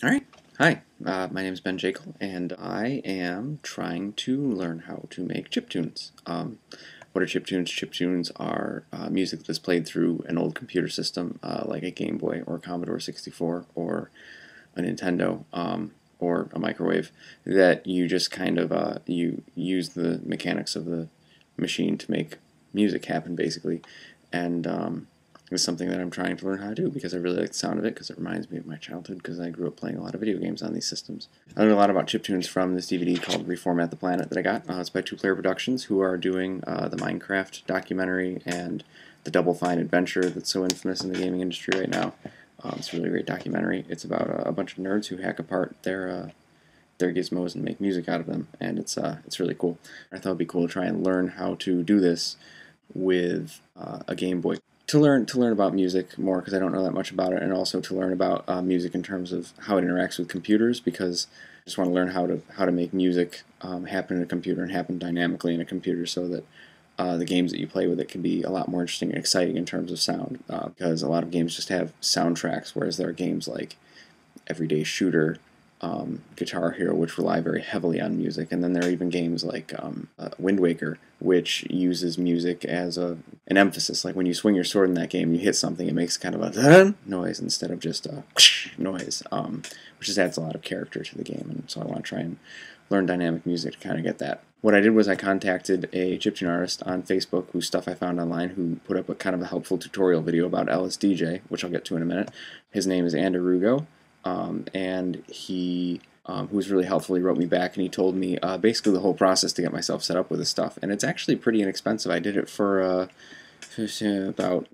All right. Hi, my name is Ben Jekyll, and I am trying to learn how to make chiptunes. What are chiptunes? Chiptunes are music that's played through an old computer system, like a Game Boy or Commodore 64 or a Nintendo or a microwave, that you just kind of you use the mechanics of the machine to make music happen, basically, and it's something that I'm trying to learn how to do because I really like the sound of it, because it reminds me of my childhood, because I grew up playing a lot of video games on these systems. I learned a lot about chiptunes from this DVD called Reformat the Planet that I got. It's by Two Player Productions, who are doing the Minecraft documentary and the Double Fine Adventure that's so infamous in the gaming industry right now. It's a really great documentary. It's about a bunch of nerds who hack apart their gizmos and make music out of them, and it's really cool. I thought it'd be cool to try and learn how to do this with a Game Boy, to learn about music more, because I don't know that much about it, and also to learn about music in terms of how it interacts with computers, because I just want to learn how to make music happen in a computer and happen dynamically in a computer, so that the games that you play with it can be a lot more interesting and exciting in terms of sound, because a lot of games just have soundtracks, whereas there are games like Everyday Shooter, Guitar Hero, which rely very heavily on music, and then there are even games like Wind Waker, which uses music as an emphasis. Like when you swing your sword in that game, you hit something, it makes kind of a dun noise instead of just a noise, which just adds a lot of character to the game. And so I want to try and learn dynamic music to kind of get that. What I did was I contacted a chiptune artist on Facebook whose stuff I found online, who put up a kind of a helpful tutorial video about LSDJ, which I'll get to in a minute. His name is AndaruGO. And he who was really helpful. He wrote me back and he told me basically the whole process to get myself set up with this stuff. And it's actually pretty inexpensive. I did it for about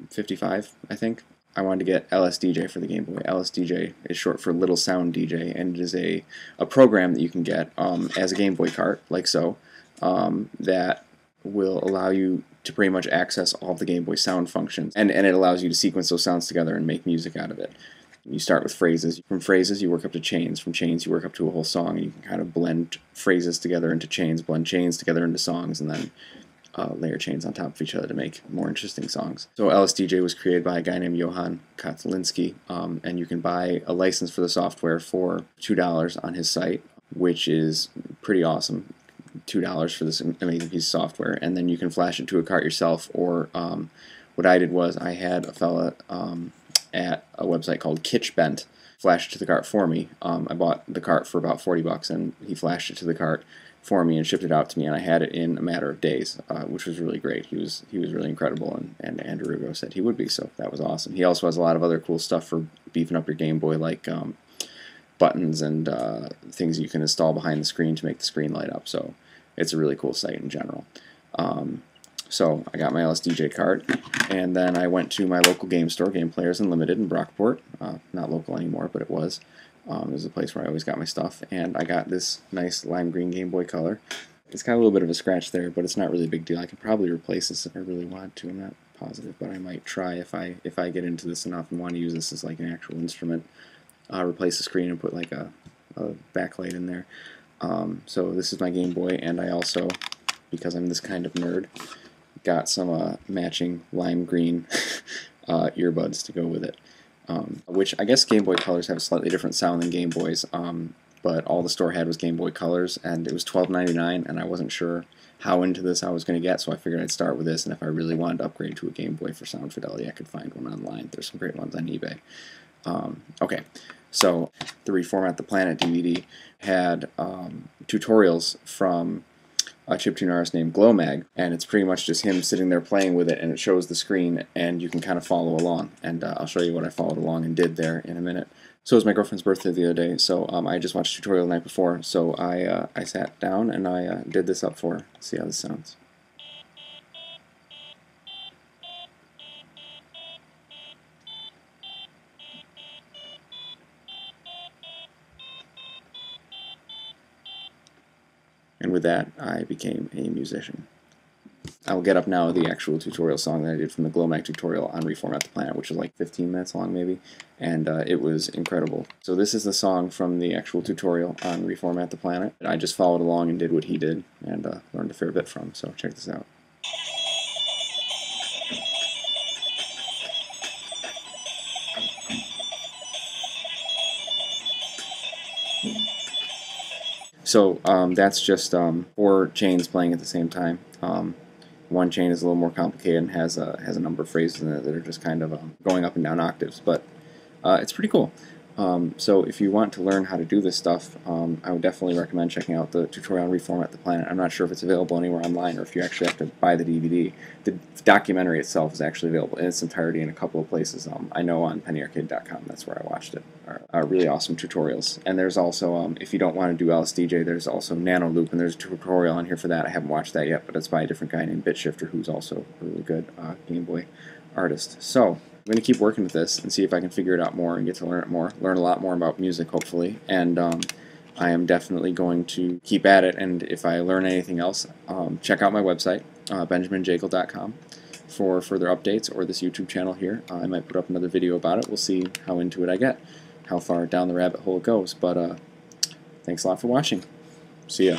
55, I think. I wanted to get LSDJ for the Game Boy. LSDJ is short for Little Sound DJ, and it is a program that you can get as a Game Boy cart, like so, that will allow you to pretty much access all of the Game Boy sound functions, and it allows you to sequence those sounds together and make music out of it. You start with phrases. From phrases, you work up to chains. From chains, you work up to a whole song, and you can kind of blend phrases together into chains, blend chains together into songs, and then layer chains on top of each other to make more interesting songs. So LSDJ was created by a guy named Johan Kotlinski, and you can buy a license for the software for $2 on his site, which is pretty awesome. $2 for this amazing piece of software, and then you can flash it to a cart yourself, or what I did was I had a fella at a website called Kitsch-Bent flash it to the cart for me. I bought the cart for about $40, and he flashed it to the cart for me and shipped it out to me, and I had it in a matter of days, which was really great. He was really incredible, and AndaruGO said he would be, so that was awesome. He also has a lot of other cool stuff for beefing up your Game Boy, like buttons and things you can install behind the screen to make the screen light up, so it's a really cool site in general. So I got my LSDJ card, and then I went to my local game store, Game Players Unlimited in Brockport. Not local anymore, but it was. It was a place where I always got my stuff, and I got this nice lime green Game Boy Color. It's got a little bit of a scratch there, but it's not really a big deal. I could probably replace this if I really wanted to. I'm not positive, but I might try if I get into this enough and want to use this as like an actual instrument. Replace the screen and put like a backlight in there. So this is my Game Boy, and I also, because I'm this kind of nerd, got some matching lime green earbuds to go with it, which I guess Game Boy Colors have a slightly different sound than Game Boys, but all the store had was Game Boy Colors, and it was $12.99, and I wasn't sure how into this I was going to get, so I figured I'd start with this, and if I really wanted to upgrade to a Game Boy for sound fidelity, I could find one online. There's some great ones on eBay. Okay, so the Reformat the Planet DVD had tutorials from a chiptune artist named Glowmag, and it's pretty much just him sitting there playing with it, and it shows the screen, and you can kind of follow along, and I'll show you what I followed along and did there in a minute. So it was my girlfriend's birthday the other day, so I just watched a tutorial the night before, so I sat down and I did this up for her. See how this sounds. And with that, I became a musician. I will get up now the actual tutorial song that I did from the Glowmag tutorial on Reformat the Planet, which is like 15 minutes long maybe, and it was incredible. So this is the song from the actual tutorial on Reformat the Planet. I just followed along and did what he did, and learned a fair bit from, so check this out. So that's just 4 chains playing at the same time. One chain is a little more complicated and has a number of phrases in it that are just kind of going up and down octaves, but it's pretty cool. So if you want to learn how to do this stuff, I would definitely recommend checking out the tutorial on Reformat the Planet. I'm not sure if it's available anywhere online or if you actually have to buy the DVD. The documentary itself is actually available in its entirety in a couple of places. I know on pennyarcade.com, that's where I watched it. Are really awesome tutorials. And there's also, if you don't want to do LSDJ, there's also Nano Loop, and there's a tutorial on here for that. I haven't watched that yet, but it's by a different guy named BitShifter, who's also a really good Game Boy artist. So I'm going to keep working with this and see if I can figure it out more and get to learn it more, learn a lot more about music, hopefully. And I am definitely going to keep at it, and if I learn anything else, check out my website, benjaminjakel.com, for further updates, or this YouTube channel here. I might put up another video about it. We'll see how into it I get, how far down the rabbit hole it goes. But thanks a lot for watching. See ya.